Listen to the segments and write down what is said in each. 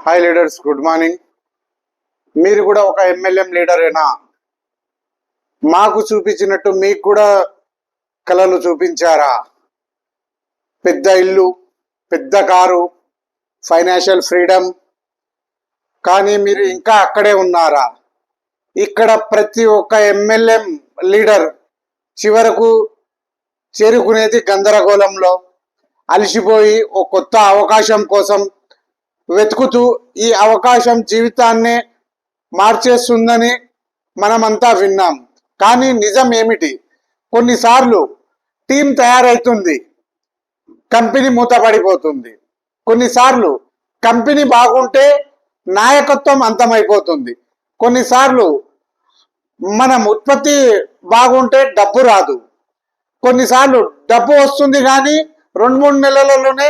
Hi leaders, good morning. మీరు కూడా ఒక ఎంఎల్ఎం లీడరేనా? మాకు చూపించినట్టు మీకు కూడా కళలు చూపించారా? పెద్ద ఇల్లు, పెద్ద కారు, ఫైనాన్షియల్ ఫ్రీడమ్, కానీ మీరు ఇంకా అక్కడే ఉన్నారా? ఇక్కడ ప్రతి ఒక్క ఎంఎల్ఎం లీడర్ చివరకు చేరుకునేది గందరగోళంలో, అలసిపోయి ఒక కొత్త అవకాశం కోసం వెతుకుతూ ఈ అవకాశం జీవితాన్ని మార్చేస్తుందని మనమంతా విన్నాం. కానీ నిజం ఏమిటి? కొన్నిసార్లు టీం తయారైతుంది, కంపెనీ మూతపడిపోతుంది. కొన్నిసార్లు కంపెనీ బాగుంటే నాయకత్వం అంతమైపోతుంది. కొన్నిసార్లు మనం ఉత్పత్తి బాగుంటే డబ్బు రాదు. కొన్నిసార్లు డబ్బు వస్తుంది కానీ 2-3 నెలలలోనే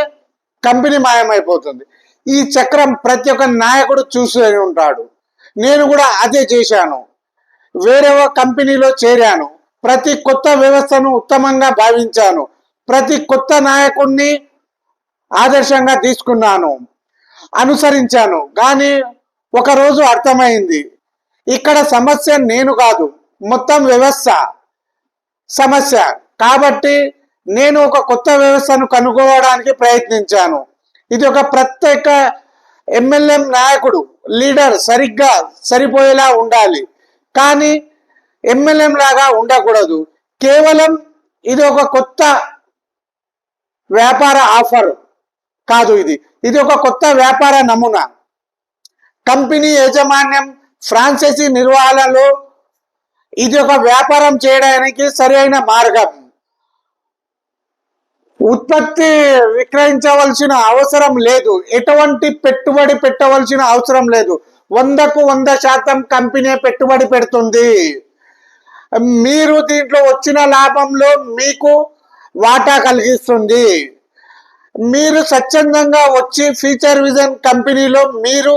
కంపెనీ మాయమైపోతుంది. ఈ చక్రం ప్రతి ఒక్క నాయకుడు చూసి ఉంటాడు. నేను కూడా అదే చేశాను. వేరే కంపెనీలో చేరాను. ప్రతి కొత్త వ్యవస్థను ఉత్తమంగా భావించాను. ప్రతి కొత్త నాయకుడిని ఆదర్శంగా తీసుకున్నాను, అనుసరించాను. కానీ ఒకరోజు అర్థమైంది, ఇక్కడ సమస్య నేను కాదు, మొత్తం వ్యవస్థ సమస్య. కాబట్టి నేను ఒక కొత్త వ్యవస్థను కనుగోవడానికి ప్రయత్నించాను. ఇది ఒక ప్రత్యేక ఎంఎల్ఎం నాయకుడు, లీడర్ సరిగ్గా సరిపోయేలా ఉండాలి, కానీ ఎంఎల్ఎం లాగా ఉండకూడదు. కేవలం ఇది ఒక కొత్త వ్యాపార ఆఫర్ కాదు, ఇది ఒక కొత్త వ్యాపార నమూనా. కంపెనీ యాజమాన్యం, ఫ్రాంచైజీ నిర్వహణలో ఇది ఒక వ్యాపారం చేయడానికి సరైన మార్గం. ఉత్పత్తి విక్రయించవలసిన అవసరం లేదు, ఎటువంటి పెట్టుబడి పెట్టవలసిన అవసరం లేదు. 100కు 100% కంపెనీ పెట్టుబడి పెడుతుంది. మీరు దీంట్లో వచ్చిన లాభంలో మీకు వాటా కలిగిస్తుంది. మీరు స్వచ్ఛందంగా వచ్చి ఫ్యూచర్ విజన్ కంపెనీలో మీరు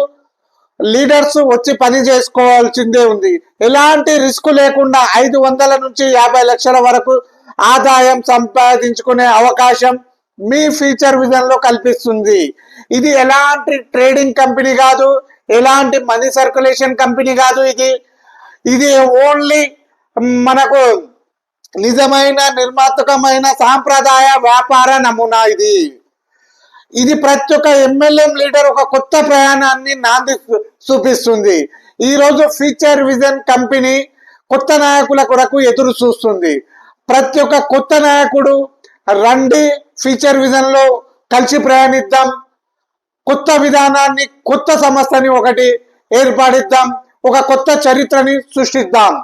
లీడర్స్ వచ్చి పని చేసుకోవాల్సిందే ఉంది. ఎలాంటి రిస్క్ లేకుండా 500 నుంచి 50 లక్షల వరకు ఆదాయం సంపాదించుకునే అవకాశం మీ ఫ్యూచర్ విజన్ లో కల్పిస్తుంది. ఇది ఎలాంటి ట్రేడింగ్ కంపెనీ కాదు, ఎలాంటి మనీ సర్క్యులేషన్ కంపెనీ కాదు. ఇది ఓన్లీ మనకు నిజమైన నిర్మాణాత్మకమైన సాంప్రదాయ వ్యాపార నమూనా. ఇది ప్రతి ఒక్క ఎంఎల్ఎం లీడర్ ఒక కొత్త ప్రయాణాన్ని నాంది చూపిస్తుంది. ఈరోజు ఫ్యూచర్ విజన్ కంపెనీ కొత్త నాయకుల కొరకు ఎదురు చూస్తుంది. ప్రతి ఒక్క కొత్త నాయకుడు రండి, ఫ్యూచర్ విజన్ లో కలిసి ప్రయాణిద్దాం, కొత్త విధానాన్ని, కొత్త సంస్థని ఒకటి ఏర్పడిద్దాం, ఒక కొత్త చరిత్రని సృష్టిద్దాం.